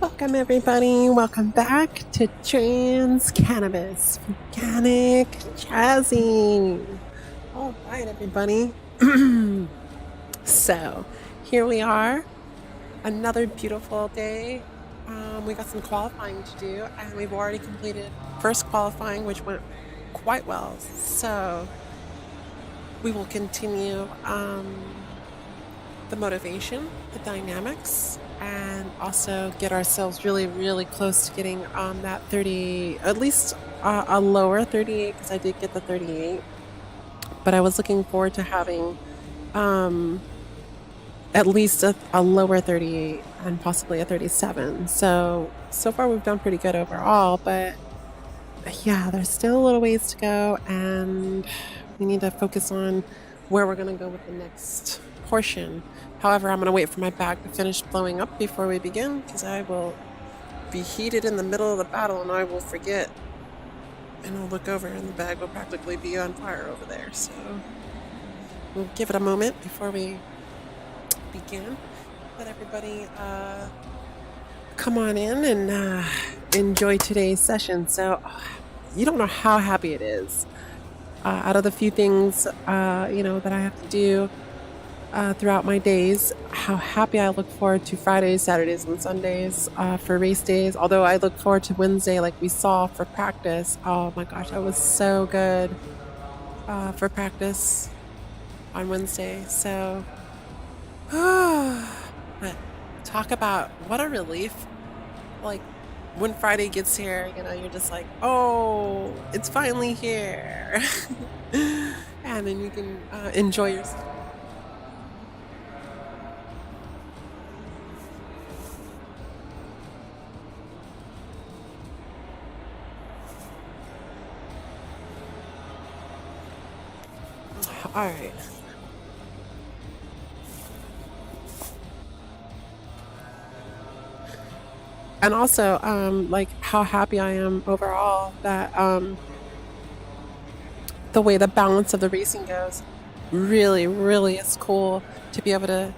Welcome everybody, welcome back to Trans Cannabis Organic Jazzy. All right everybody, so here we are, another beautiful day. We got some qualifying to do and we've already completed first qualifying, which went quite well. So we will continue the motivation, the dynamics, and also get ourselves really close to getting that 30, at least a lower 38, because I did get the 38, but I was looking forward to having at least a lower 38 and possibly a 37. So far we've done pretty good overall, but yeah, there's still a little ways to go, and we need to focus on where we're going to go with the next portion. However, I'm going to wait for my bag to finish blowing up before we begin, because I will be heated in the middle of the battle and I will forget. And I'll look over and the bag will practically be on fire over there. So we'll give it a moment before we begin. Let everybody come on in and enjoy today's session. So you don't know how happy it is. Out of the few things, that I have to do throughout my days, how happy I look forward to Fridays, Saturdays, and Sundays for race days. Although I look forward to Wednesday, like we saw for practice. Oh my gosh, that was so good for practice on Wednesday. So, but talk about what a relief. Like when Friday gets here, you're just like, oh, it's finally here. And then you can enjoy yourself. All right. And also, like how happy I am overall that the way the balance of the racing goes really is cool to be able to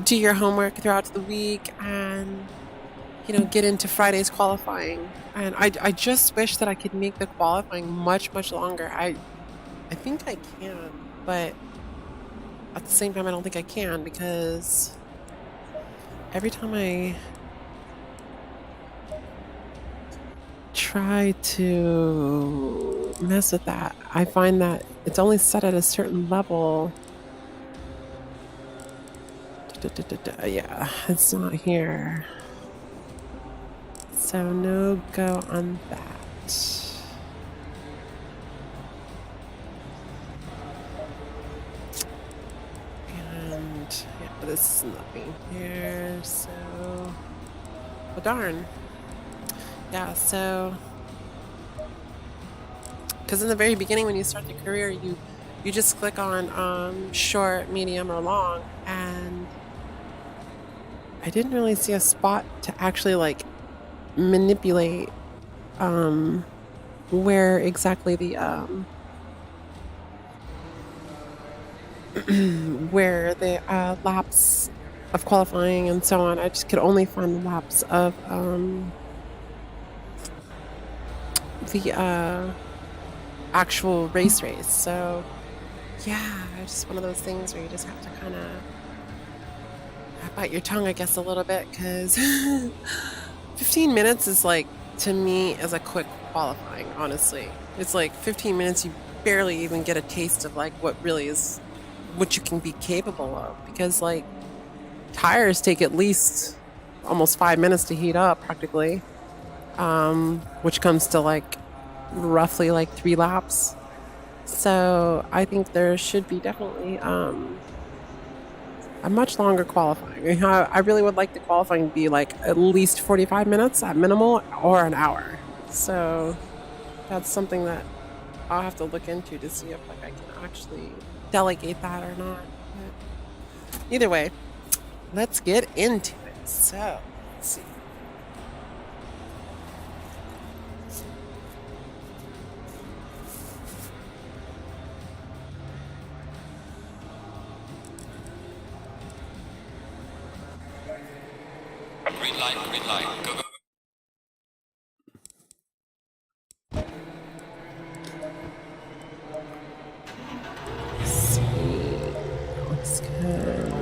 do your homework throughout the week and get into Friday's qualifying. And I just wish that I could make the qualifying much longer. I think I can, but at the same time I don't think I can, because every time I try to mess with that, I find that it's only set at a certain level. Yeah, it's not here. So no go on that. And yeah, this is nothing here, so well darn. Yeah, so because in the very beginning when you start the career, you just click on short, medium, or long, and I didn't really see a spot to actually like manipulate where exactly the where the laps of qualifying and so on. I just could only find the laps of the actual race. So yeah, it's just one of those things where you just have to kind of bite your tongue, I guess, a little bit, because 15 minutes is like, to me, is a quick qualifying. Honestly, it's like 15 minutes, you barely even get a taste of like what really is, what you can be capable of, because like tires take at least almost 5 minutes to heat up practically, which comes to like roughly like 3 laps. So I think there should be definitely a much longer qualifying. I really would like the qualifying to be like at least 45 minutes at minimal, or an hour. So that's something that I'll have to look into to see if like I can actually delegate that or not. But either way, let's get into it. So let's see. Green light, green light. Go, go. Let's see. Looks good.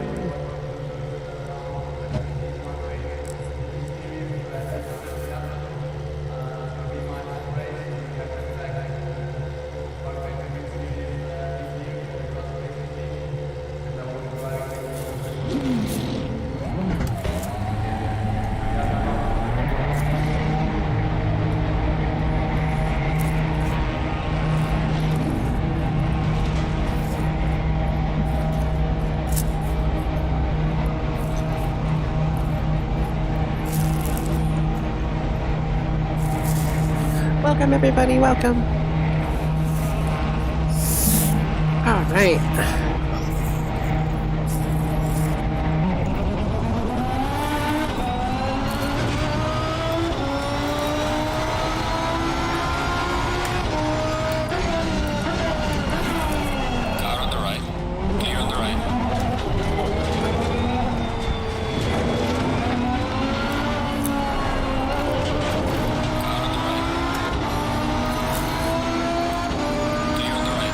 Welcome, everybody. Welcome. All right. Car on the right. Clear on the right. Car on the right. Clear on the right.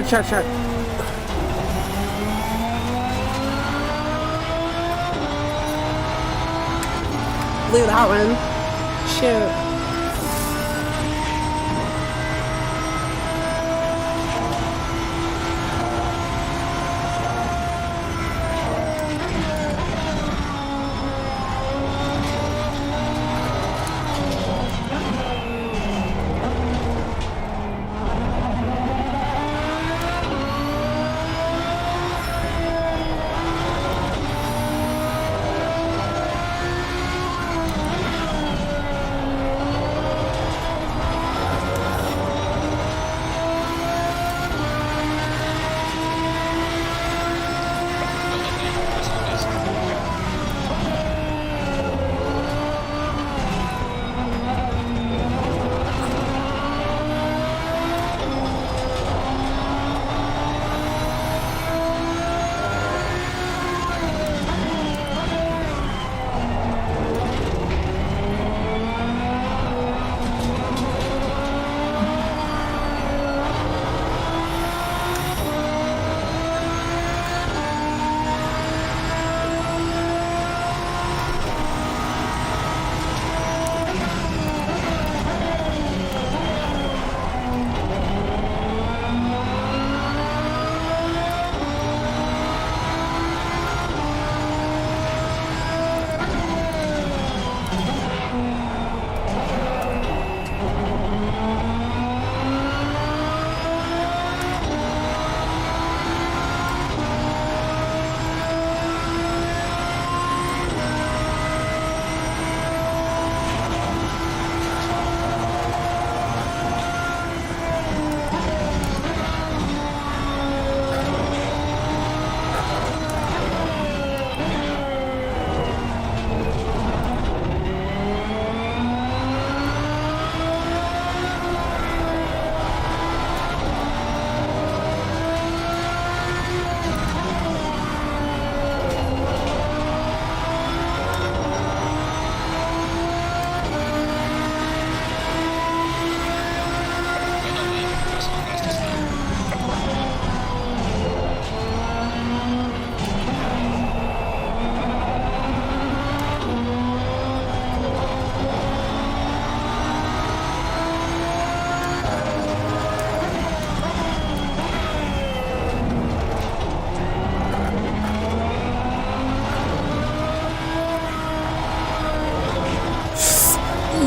Shark. Blew that one. Shoot.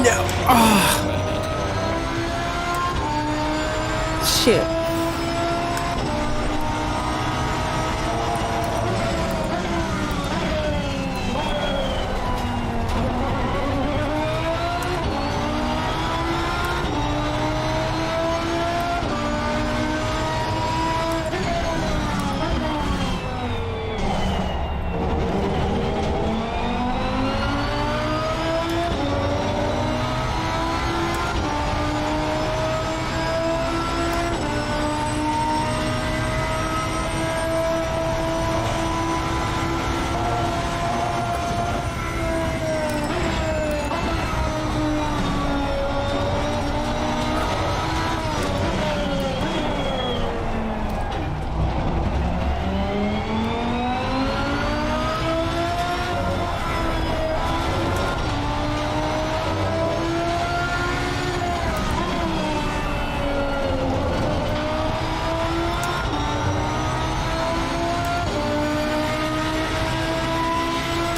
No. Oh. Shit.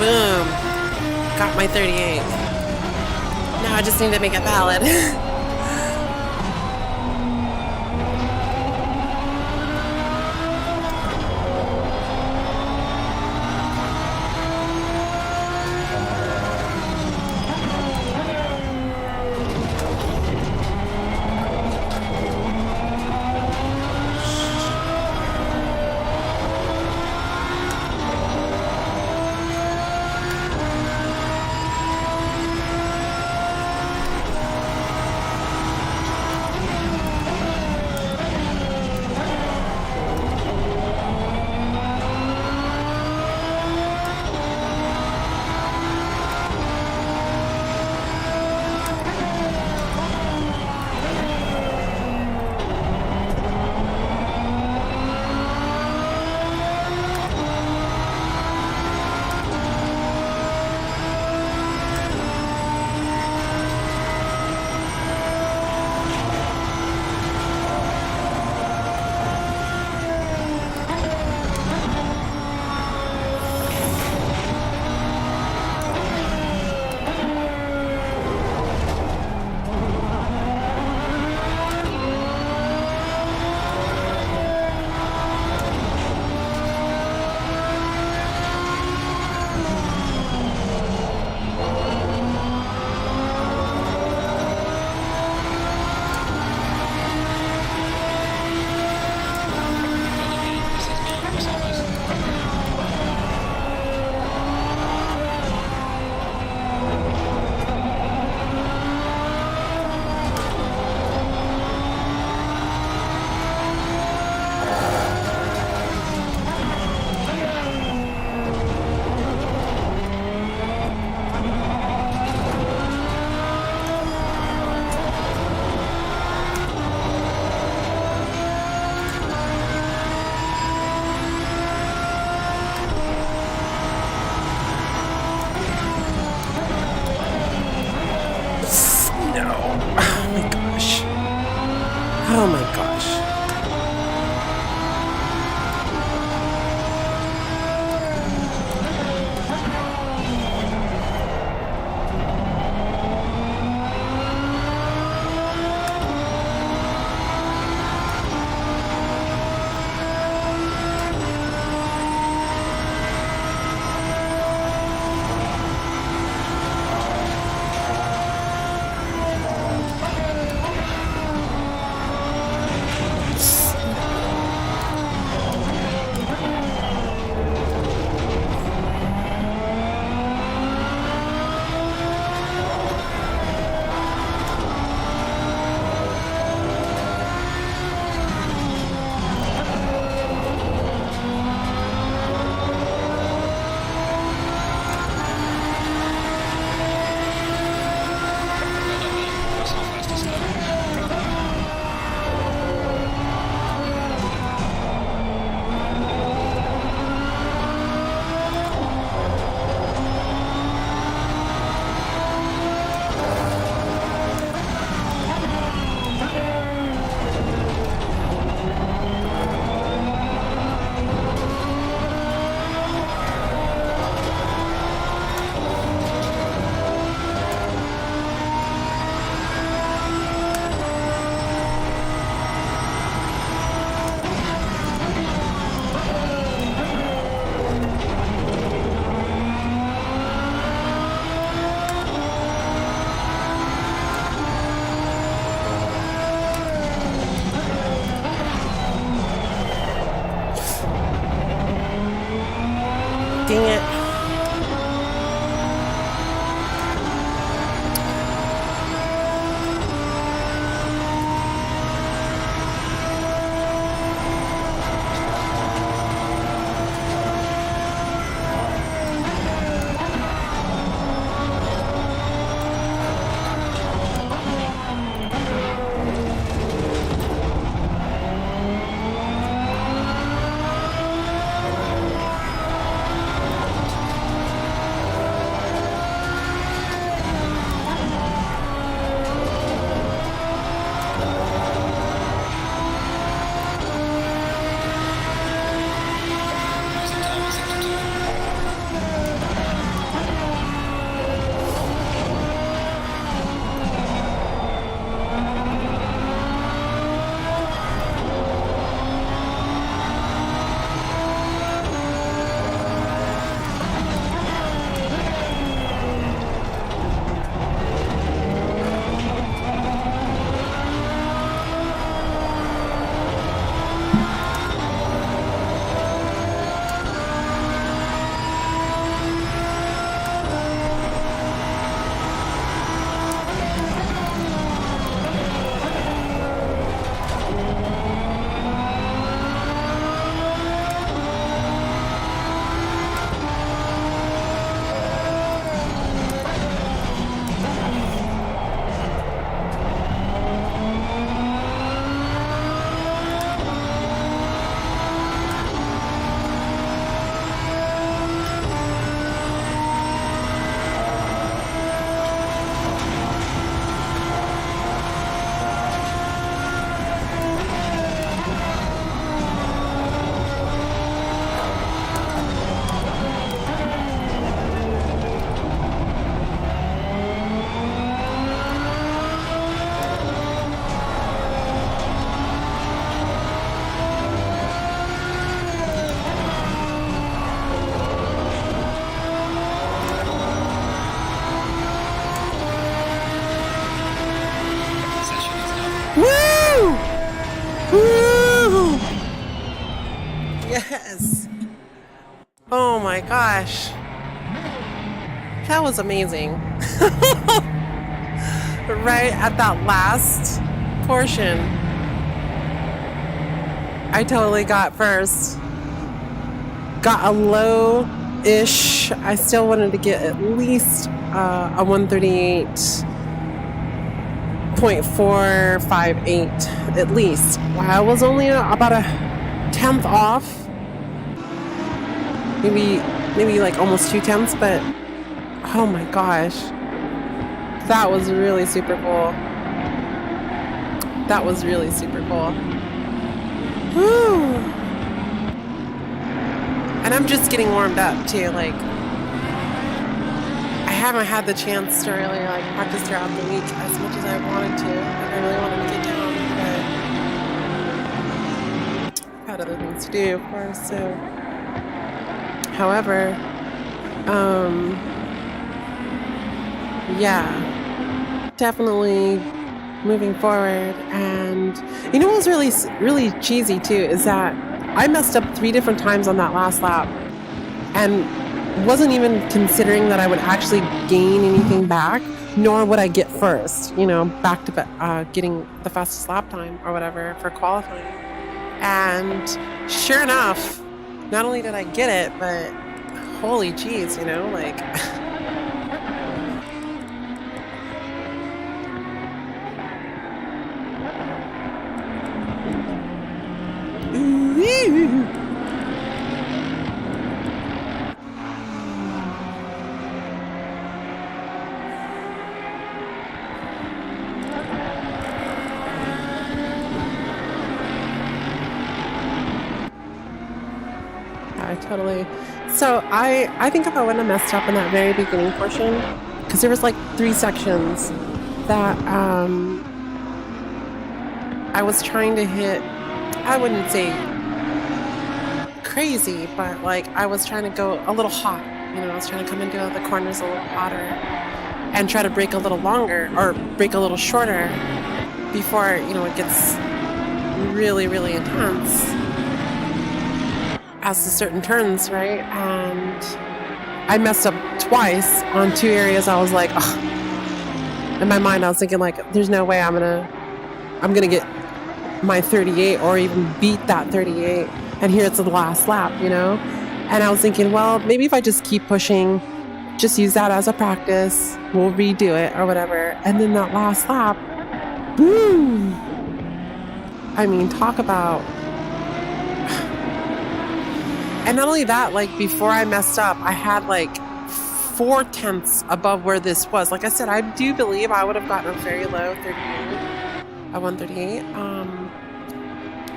Boom. Got my 38. Now I just need to make it valid. gosh. That was amazing. Right at that last portion, I totally got first. Got a low-ish. I still wanted to get at least a 138.458 at least. I was only about a 10th off. Maybe like almost 2 tenths, but oh my gosh. That was really super cool. That was really super cool. Woo! And I'm just getting warmed up too. Like, I haven't had the chance to really like practice throughout the week as much as I wanted to. Like, I really wanted to get down, but I had other things to do, of course. So, however, yeah, definitely moving forward. And you know what was really cheesy too is that I messed up 3 different times on that last lap and wasn't even considering that I would actually gain anything back, nor would I get first, you know, back to getting the fastest lap time or whatever for qualifying. And sure enough, not only did I get it, but holy jeez, you know, like totally. So I think if I wouldn't have messed up in that very beginning portion, because there was like 3 sections that I was trying to hit, I wouldn't say crazy, but like I was trying to go a little hot. You know, I was trying to come into the corners a little hotter and try to brake a little longer or brake a little shorter before, you know, it gets really, really intense as to certain turns, right? And I messed up twice on 2 areas. I was like, ugh. In my mind, I was thinking like, there's no way I'm gonna get my 38 or even beat that 38. And here it's the last lap, you know? And I was thinking, well, maybe if I just keep pushing, just use that as a practice, we'll redo it or whatever. And then that last lap, boom! I mean, talk about... And not only that, like before I messed up, I had like 4 tenths above where this was. Like I said, I do believe I would have gotten a very low 38, a 138,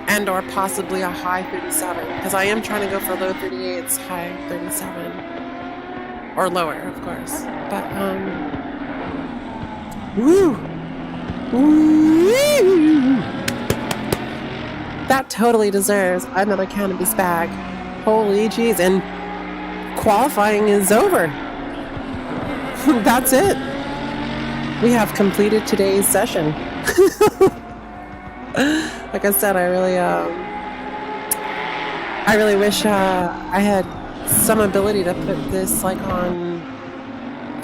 and or possibly a high 37, because I am trying to go for low 38s, high 37, or lower, of course. But woo, that totally deserves another cannabis bag. Holy jeez. And qualifying is over. That's it. We have completed today's session. Like I said, I really wish I had some ability to put this like on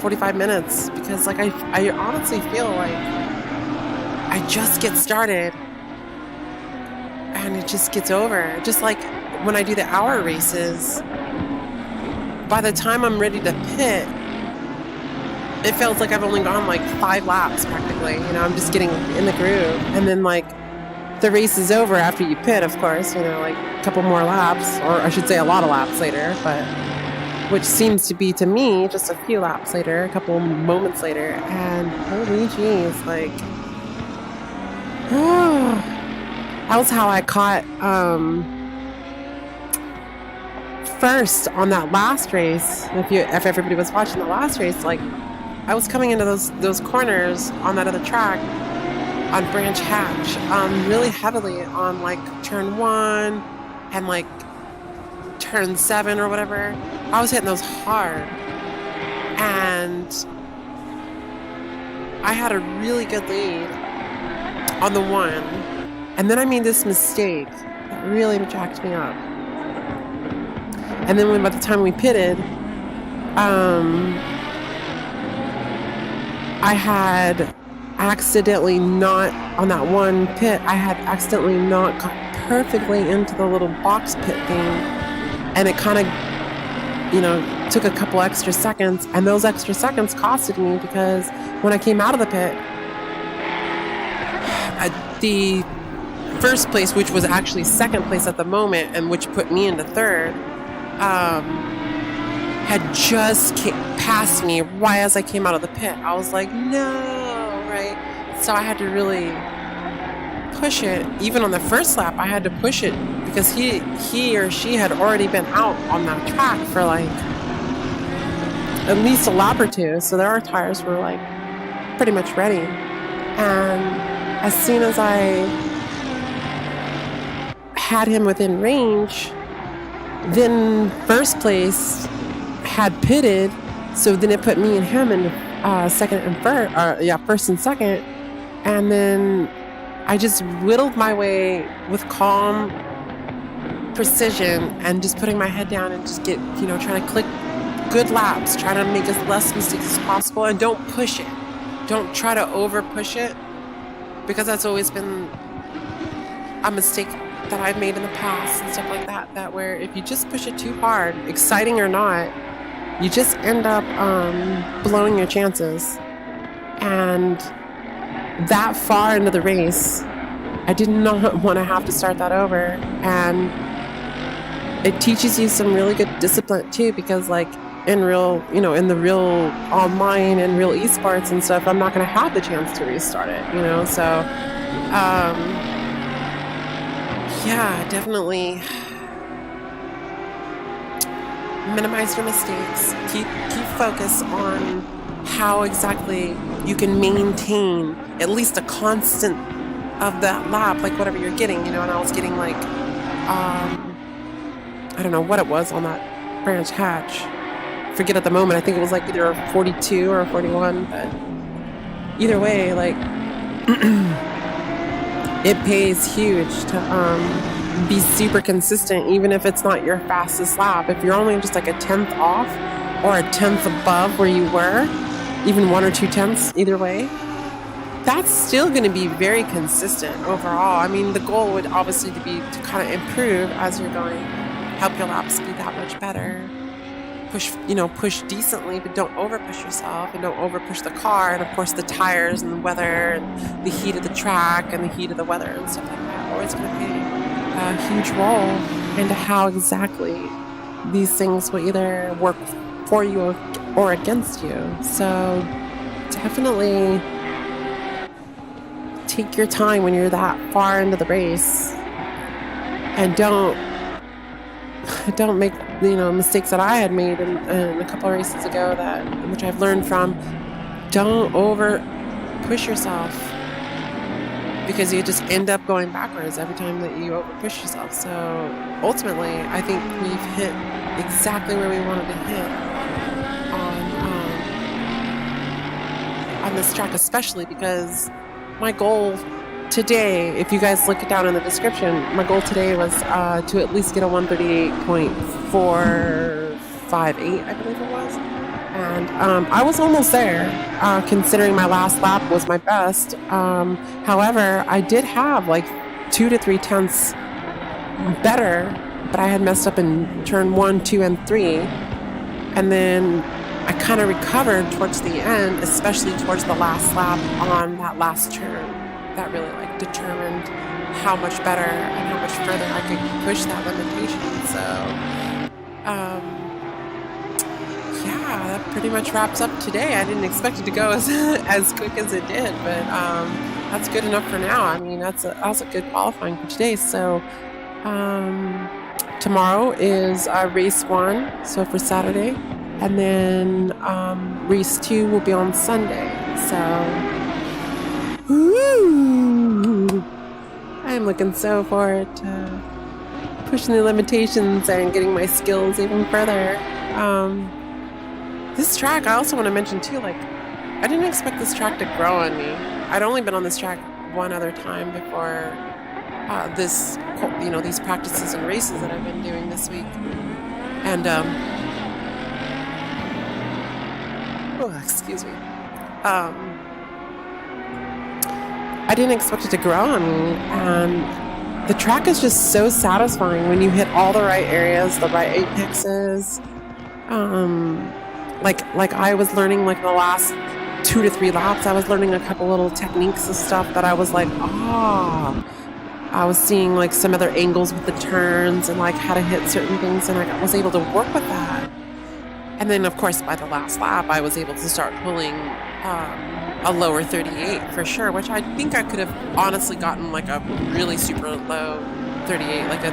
45 minutes, because like I honestly feel like I just get started and it just gets over. Just like when I do the hour races, by the time I'm ready to pit, it feels like I've only gone like 5 laps practically. You know, I'm just getting in the groove. And then like the race is over after you pit, of course, you know, like a couple more laps, or I should say a lot of laps later, but which seems to be to me just a few laps later, a couple moments later. And holy jeez, like, that was how I caught first on that last race. If everybody was watching the last race, like I was coming into those corners on that other track on Branch Hatch really heavily on like turn 1 and like turn 7 or whatever. I was hitting those hard, and I had a really good lead on the 1, and then I made this mistake that really jacked me up. And then by the time we pitted, I had accidentally not, on that one pit, I had accidentally not got perfectly into the little box pit thing. And it kind of, took a couple extra seconds. And those extra seconds costed me because when I came out of the pit, the first place, which was actually second place at the moment, and which put me into third, had just passed me right as I came out of the pit. I was like, no, right? So I had to really push it. Even on the first lap, I had to push it because he or she had already been out on that track for like at least a lap or two. So their tires were like pretty much ready. And as soon as I had him within range, then first place had pitted, so then it put me and him in second and first and second, and then I just whittled my way with calm precision and just putting my head down and just trying to click good laps, trying to make as less mistakes as possible, and don't push it. Don't try to over push it, because that's always been a mistake that I've made in the past and stuff like that, that where if you just push it too hard, exciting or not, you just end up blowing your chances. And that far into the race, I did not want to have to start that over. And it teaches you some really good discipline too, because like in the real online and real esports and stuff, I'm not going to have the chance to restart it, so yeah, definitely minimize your mistakes. Keep focus on how exactly you can maintain at least a constant of that lap, like whatever you're getting, and I was getting like, I don't know what it was on that branch hatch. Forget at the moment. I think it was like either a 42 or a 41, but either way, like it pays huge to be super consistent, even if it's not your fastest lap. If you're only just like a 10th off or a 10th above where you were, even 1 or 2 tenths, either way, that's still going to be very consistent overall. I mean, the goal would obviously be to kind of improve as you're going, help your laps be that much better. Push decently, but don't over push yourself, and don't over push the car, and of course the tires and the weather and the heat of the track and the heat of the weather and stuff like that always going to play a huge role into how exactly these things will either work for you or against you. So definitely take your time when you're that far into the race, and don't make mistakes that I had made in a couple of races ago, which I've learned from. Don't over push yourself, because you just end up going backwards every time that you over push yourself. So ultimately, I think we've hit exactly where we wanted to hit on this track, especially because my goal today, if you guys look it down in the description, my goal today was to at least get a 138.458, I believe it was. And I was almost there, considering my last lap was my best. However, I did have like 2 to 3 tenths better, but I had messed up in turn 1, 2, and 3. And then I kind of recovered towards the end, especially towards the last lap on that last turn. That really like determined how much better and how much further I could push that limitation. So yeah, that pretty much wraps up today. I didn't expect it to go as quick as it did, but that's good enough for now. I mean, that's a good qualifying for today. So tomorrow is race 1, so for Saturday, and then race 2 will be on Sunday. So woo! I'm looking so forward to pushing the limitations and getting my skills even further. This track, I also want to mention too, like, I didn't expect this track to grow on me. I'd only been on this track one other time before these practices and races that I've been doing this week. And excuse me. I didn't expect it to grow on me, and the track is just so satisfying when you hit all the right areas, the right apexes. Like I was learning, like, the last 2 to 3 laps, I was learning a couple little techniques and stuff that I was like, I was seeing like some other angles with the turns and like how to hit certain things, and I was able to work with that. And then, of course, by the last lap, I was able to start pulling a lower 38 for sure, which I think I could have honestly gotten like a really super low 38, like a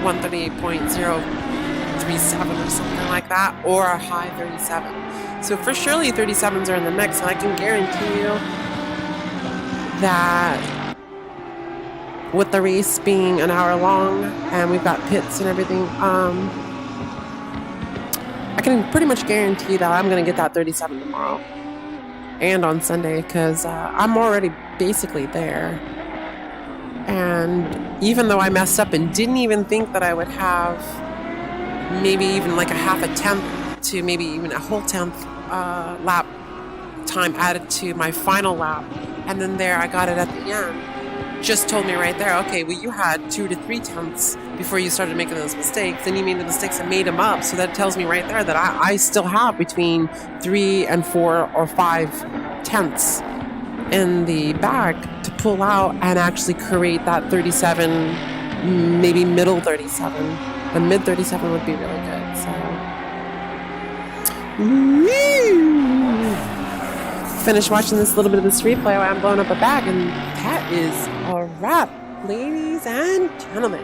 138.037 or something like that, or a high 37. So for surely 37s are in the mix, and I can guarantee you that with the race being an hour long and we've got pits and everything, I can pretty much guarantee that I'm going to get that 37 tomorrow and on Sunday, because I'm already basically there. And even though I messed up and didn't even think that I would have maybe even like a half a tenth to maybe even a whole tenth lap time added to my final lap, and then there I got it at the end, just told me right there, okay, well, you had 2 to 3 tenths before you started making those mistakes, then you made the mistakes and made them up. So that tells me right there that I still have between 3 and 4 or 5 tenths in the bag to pull out and actually create that 37, maybe middle 37. A mid 37 would be really good. So, finish watching this little bit of this replay while I'm blowing up a bag, and that is a wrap, ladies and gentlemen.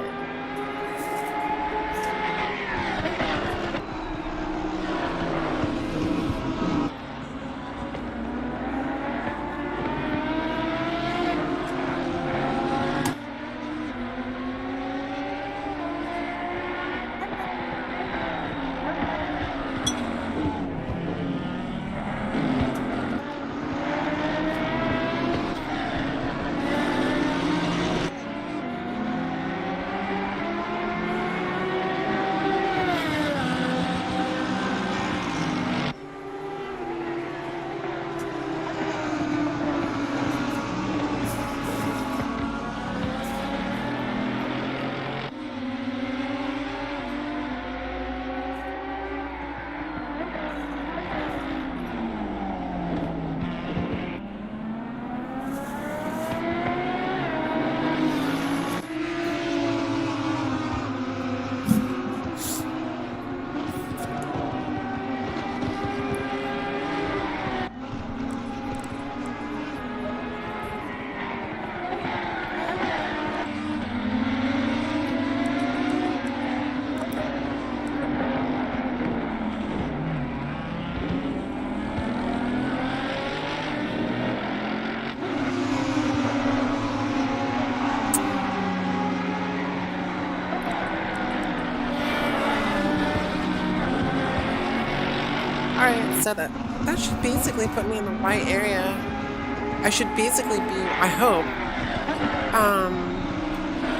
Alright, so that should basically put me in the right area. I should basically be, I hope,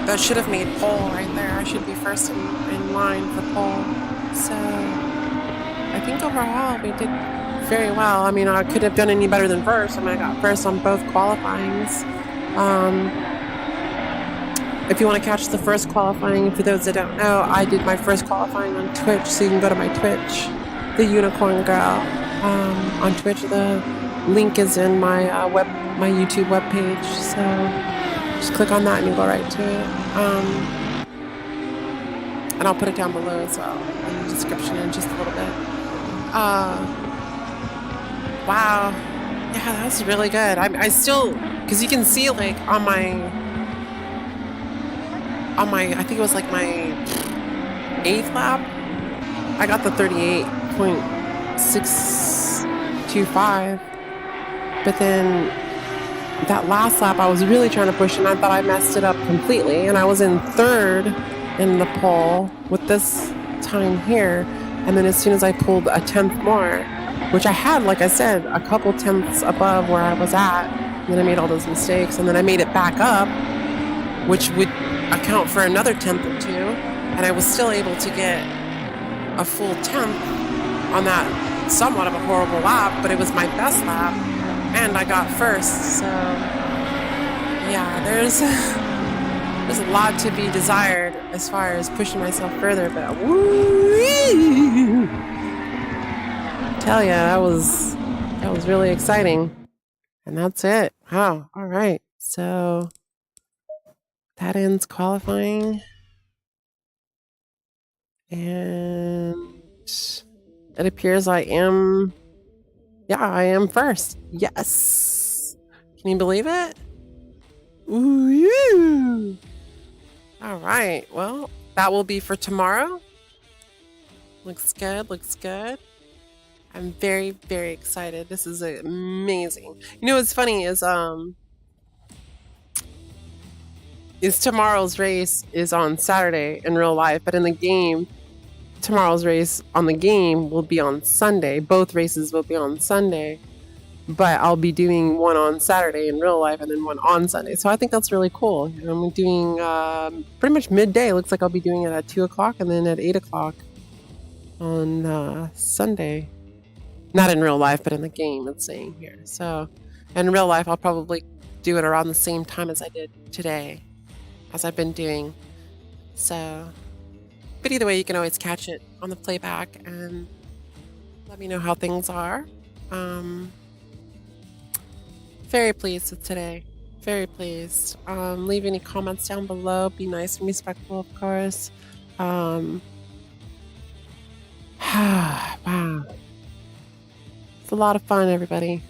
that should have made pole right there. I should be first in line for pole. So, I think overall we did very well. I mean, I could have done any better than first. I mean, I got first on both qualifyings. If you want to catch the first qualifying, for those that don't know, I did my first qualifying on Twitch, so you can go to my Twitch, The Unicorn Girl, on Twitch. The link is in my my YouTube webpage, so just click on that and you'll go right to it. And I'll put it down below as well in the description in just a little bit. Wow, yeah, that was really good. I still, because you can see like on my, I think it was like my 8th lap, I got the 38.625, but then that last lap I was really trying to push and I thought I messed it up completely, and I was in 3rd in the pole with this time here, and then as soon as I pulled a 10th more, which I had, like I said, a couple tenths above where I was at, and then I made all those mistakes, and then I made it back up, which would account for another 10th or 2, and I was still able to get a full 10th on that somewhat of a horrible lap, but it was my best lap, and I got first. So yeah, there's a lot to be desired as far as pushing myself further, but woo! Tell ya, that was really exciting. And that's it. Wow. All right. So that ends qualifying. And it appears I am first. Yes. Can you believe it? Ooh. All right. Well, that will be for tomorrow. Looks good. Looks good. I'm very, very excited. This is amazing. You know what's funny is tomorrow's race is on Saturday in real life, but in the game, tomorrow's race on the game will be on Sunday. Both races will be on Sunday, but I'll be doing one on Saturday in real life and then one on Sunday. So I think that's really cool. I'm doing pretty much midday. Looks like I'll be doing it at 2 o'clock and then at 8 o'clock on Sunday. Not in real life, but in the game, it's saying here. So in real life, I'll probably do it around the same time as I did today, as I've been doing. So, but either way, you can always catch it on the playback and let me know how things are. Very pleased with today. Very pleased. Leave any comments down below. Be nice and respectful, of course. Wow. It's a lot of fun, everybody.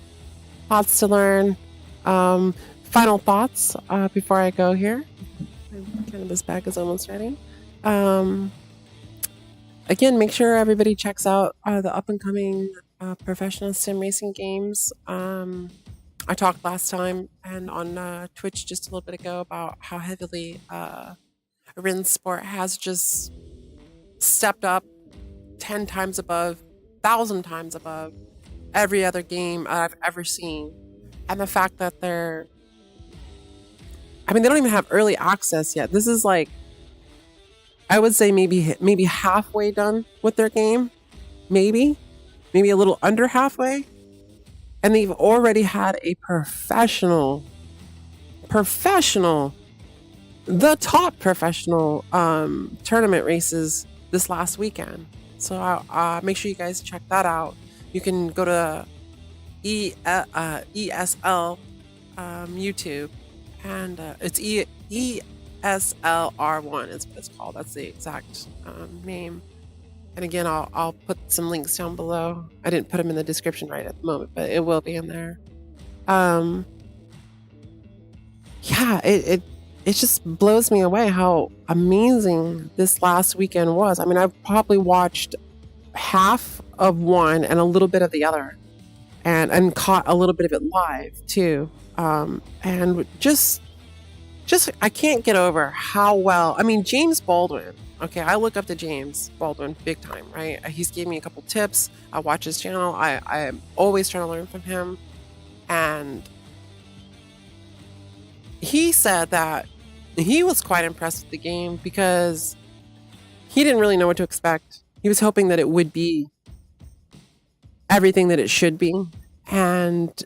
Lots to learn. Final thoughts before I go here. My cannabis bag is almost ready. Again, make sure everybody checks out the up-and-coming professional sim racing games. I talked last time and on Twitch just a little bit ago about how heavily Rin Sport has just stepped up 10 times above, 1,000 times above every other game I've ever seen. And the fact that they don't even have early access yet. This is like, I would say maybe halfway done with their game. Maybe a little under halfway. And they've already had a professional, the top professional tournament races this last weekend. So make sure you guys check that out. You can go to ESL YouTube, and it's ESLR1 is what it's called. That's the exact name. And again, I'll put some links down below. I didn't put them in the description right at the moment, but it will be in there. Yeah, it just blows me away how amazing this last weekend was. I mean, I've probably watched half of one and a little bit of the other, and caught a little bit of it live too. And just I can't get over how well. I mean, James Baldwin. Okay, I look up to James Baldwin big time, right? He's gave me a couple tips. I watch his channel. I'm always trying to learn from him. And he said that he was quite impressed with the game because he didn't really know what to expect. He was hoping that it would be everything that it should be. And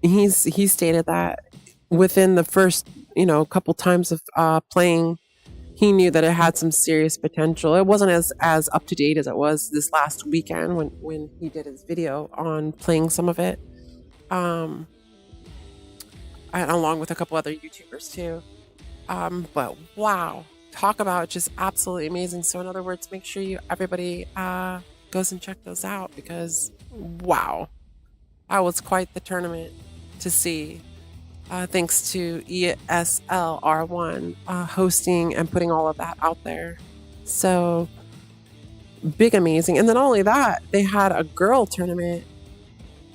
he stated that within the first, couple times of playing, he knew that it had some serious potential. It wasn't as up to date as it was this last weekend when he did his video on playing some of it, and along with a couple other YouTubers too. But wow, talk about just absolutely amazing. So in other words, make sure everybody goes and check those out, because wow, that was quite the tournament to see. Thanks to ESLR1 hosting and putting all of that out there. So big, amazing. And then not only that, they had a girl tournament,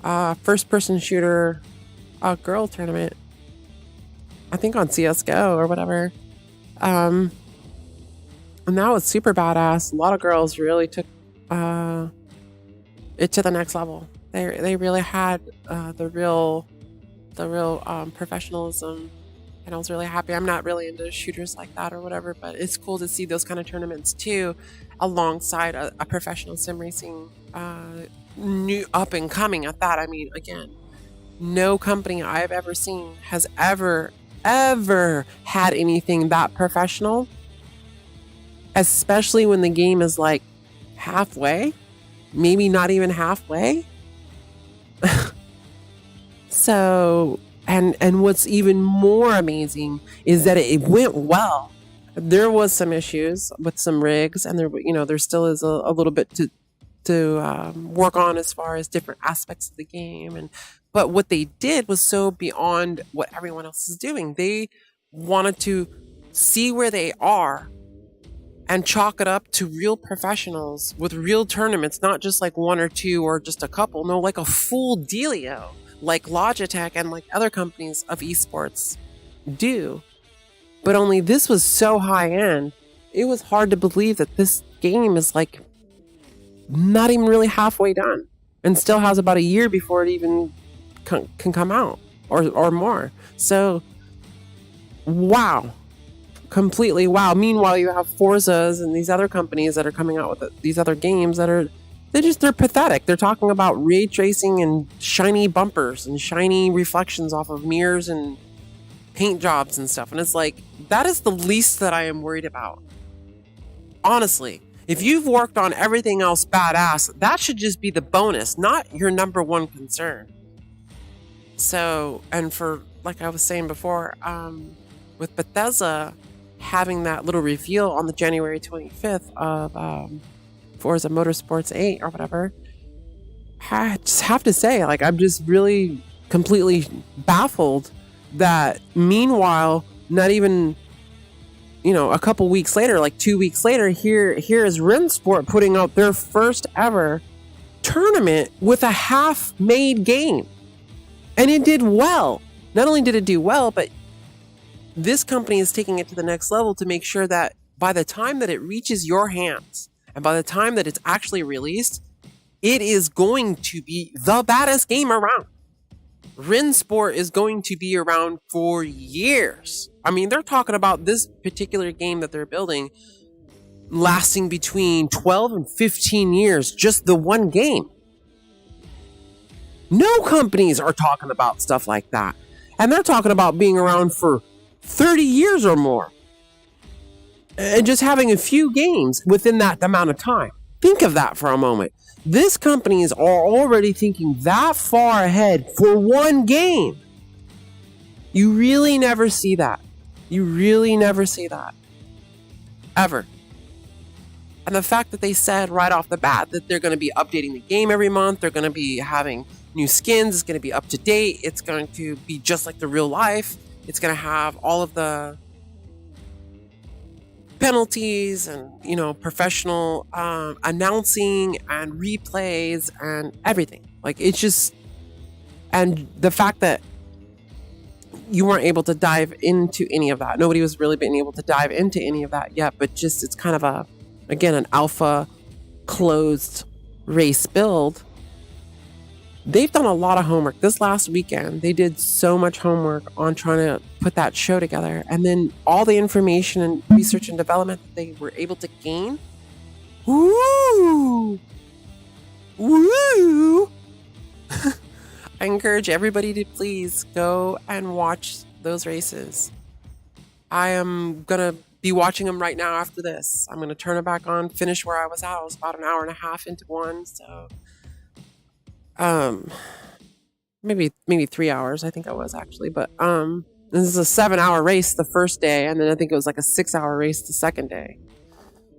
first-person shooter girl tournament, I think on CSGO or whatever. And that was super badass. A lot of girls really took it to the next level. They really had the real professionalism and I was really happy. I'm not really into shooters like that or whatever, but it's cool to see those kind of tournaments too, alongside a professional sim racing, new up and coming at that. I mean, again, no company I've ever seen has ever had anything that professional, especially when the game is like halfway, maybe not even halfway. So, and what's even more amazing is that it went well. There was some issues with some rigs, and there still is a little bit to work on as far as different aspects of the game. But what they did was so beyond what everyone else is doing. They wanted to see where they are and chalk it up to real professionals with real tournaments, not just like one or two or just a couple. No, like a full dealio, like Logitech and like other companies of esports do. But only this was so high end, it was hard to believe that this game is like not even really halfway done and still has about a year before it even can come out or more. So, wow. Completely wow. Meanwhile, you have Forzas and these other companies that are coming out with these other games that they're pathetic. They're talking about ray tracing and shiny bumpers and shiny reflections off of mirrors and paint jobs and stuff. And it's like, that is the least that I am worried about. Honestly, if you've worked on everything else badass, that should just be the bonus, not your number one concern. So, and for, like I was saying before, with Bethesda having that little reveal on the January 25th of Forza Motorsports 8 or whatever, I just have to say, like, I'm just really completely baffled that meanwhile, not even, a couple weeks later, like 2 weeks later, here is Rensport putting out their first ever tournament with a half-made game. And it did well. Not only did it do well, but this company is taking it to the next level to make sure that by the time that it reaches your hands and by the time that it's actually released, it is going to be the baddest game around. Rensport is going to be around for years. I mean, they're talking about this particular game that they're building lasting between 12 and 15 years, just the one game. No companies are talking about stuff like that. And they're talking about being around for 30 years or more. And just having a few games within that amount of time. Think of that for a moment. These companies are already thinking that far ahead for one game. You really never see that. You really never see that. Ever. And the fact that they said right off the bat that they're going to be updating the game every month, they're going to be having new skins, it's going to be up to date, it's going to be just like the real life, it's going to have all of the penalties and, professional announcing and replays and everything. Like, it's just, and the fact that you weren't able to dive into any of that. Nobody was really been able to dive into any of that yet, but just, it's kind of an alpha closed race build. They've done a lot of homework. This last weekend, they did so much homework on trying to put that show together. And then all the information and research and development that they were able to gain. Woo! Woo! I encourage everybody to please go and watch those races. I am going to be watching them right now after this. I'm going to turn it back on, finish where I was at. I was about an hour and a half into one, so maybe 3 hours, I think I was actually, but this is a 7-hour race the first day, and then I think it was like a 6-hour race the second day.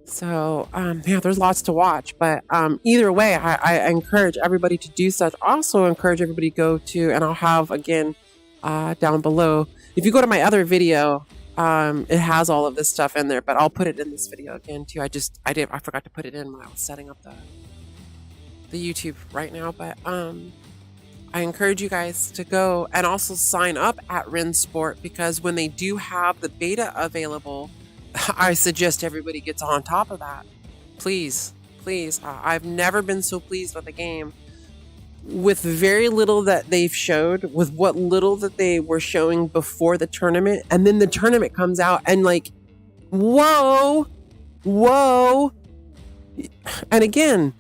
So there's lots to watch, but either way, I encourage everybody to do such. Also encourage everybody to go to, and I'll have again down below, if you go to my other video, it has all of this stuff in there, but I'll put it in this video again too. I forgot to put it in when I was setting up the YouTube right now, but I encourage you guys to go and also sign up at Rensport, because when they do have the beta available, I suggest everybody gets on top of that. Please. I've never been so pleased with the game. with very little that they've showed, with what little that they were showing before the tournament, and then the tournament comes out and like, whoa. And again,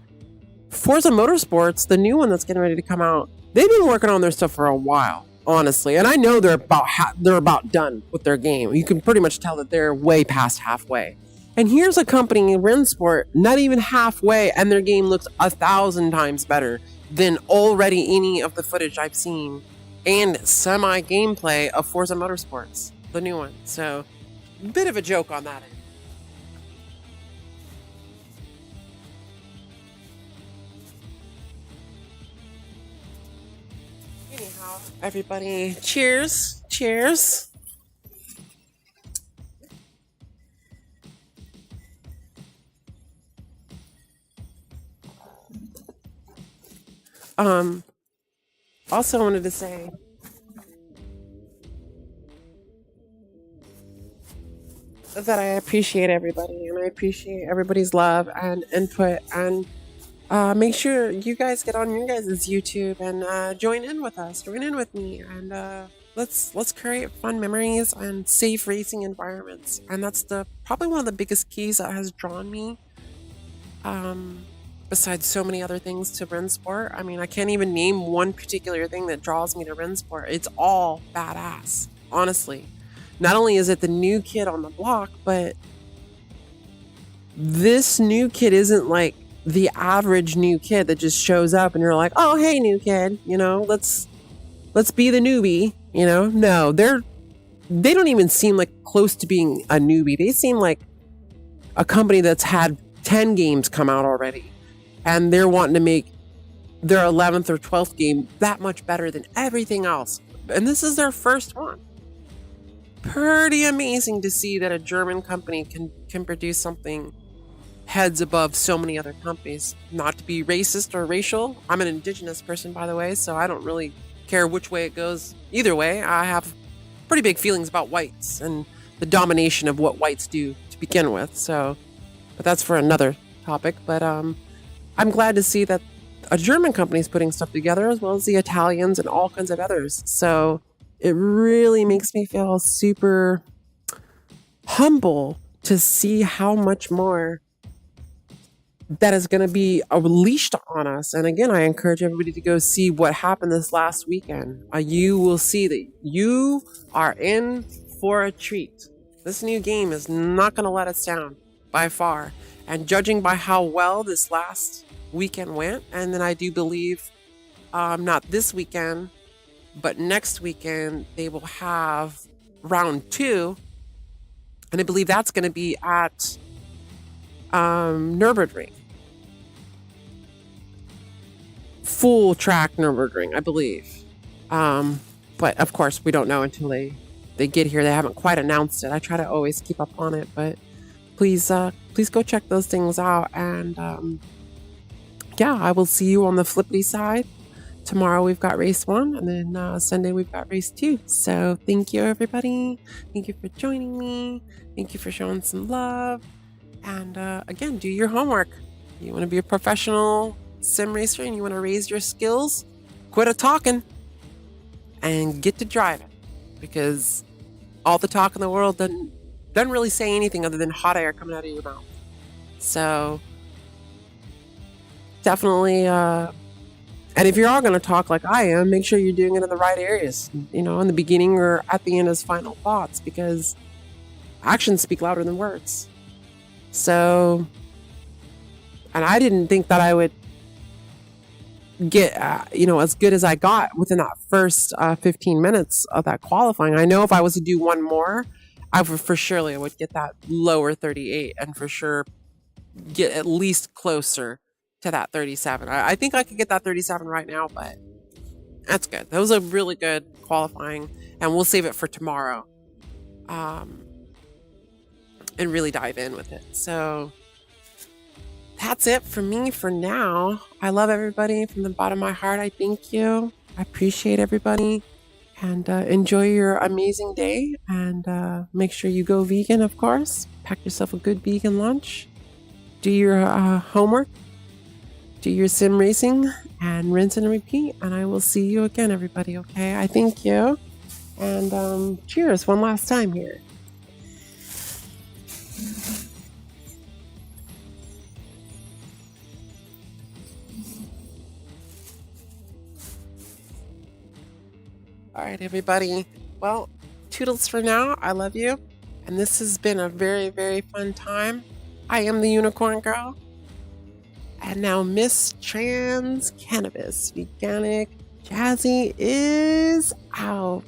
Forza Motorsports, the new one that's getting ready to come out, they've been working on their stuff for a while, honestly. And I know they're about done with their game. You can pretty much tell that they're way past halfway. And here's a company in Rensport, not even halfway, and their game looks 1,000 times better than already any of the footage I've seen and semi gameplay of Forza Motorsports, the new one. So, bit of a joke on that end. Anyhow, everybody, cheers. Also wanted to say that I appreciate everybody, and I appreciate everybody's love and input, and make sure you guys get on your guys' YouTube and join in with us, join in with me, and let's create fun memories and safe racing environments. And that's probably one of the biggest keys that has drawn me, besides so many other things, to Rensport. I mean, I can't even name one particular thing that draws me to Rensport. It's all badass, honestly. Not only is it the new kid on the block, but this new kid isn't like the average new kid that just shows up and you're like, oh, hey, new kid, let's be the newbie, No, they don't even seem like close to being a newbie. They seem like a company that's had 10 games come out already, and they're wanting to make their 11th or 12th game that much better than everything else. And this is their first one. Pretty amazing to see that a German company can produce something heads above so many other companies. Not to be racist or racial. I'm an indigenous person, by the way, so I don't really care which way it goes. Either way, I have pretty big feelings about whites and the domination of what whites do to begin with. But that's for another topic. But I'm glad to see that a German company is putting stuff together, as well as the Italians and all kinds of others. So it really makes me feel super humble to see how much more that is going to be unleashed on us. And again, I encourage everybody to go see what happened this last weekend. You will see that you are in for a treat. This new game is not going to let us down by far. And judging by how well this last weekend went, and then I do believe not this weekend, but next weekend they will have round 2, and I believe that's going to be at Nürburgring, full track Nürburgring, I believe. But of course, we don't know until they get here. They haven't quite announced it. I try to always keep up on it, but please go check those things out. And yeah, I will see you on the flippity side. Tomorrow we've got race 1, and then Sunday we've got race 2. So thank you, everybody. Thank you for joining me. Thank you for showing some love. And again, do your homework. You want to be a professional sim racer and you want to raise your skills, quit a talking and get to driving, because all the talk in the world doesn't really say anything other than hot air coming out of your mouth. So definitely, and if you're all going to talk like I am, make sure you're doing it in the right areas, in the beginning or at the end as final thoughts, because actions speak louder than words. So, and I didn't think that I would get, as good as I got within that first 15 minutes of that qualifying. I know if I was to do one more, I would get that lower 38 and for sure get at least closer to that 37. I think I could get that 37 right now, but that's good. That was a really good qualifying, and we'll save it for tomorrow. And really dive in with it. So that's it for me for now. I love everybody from the bottom of my heart. I thank you. I appreciate everybody, and enjoy your amazing day, and make sure you go vegan, of course. Pack yourself a good vegan lunch. Do your homework, do your sim racing and rinse and repeat. And I will see you again, everybody. Okay. I thank you. And cheers one last time here. All right, everybody. Well, toodles for now. I love you. And this has been a very, very fun time. I am the Unicorn Girl. And now Miss Trans Cannabis Veganic Jazzy is out.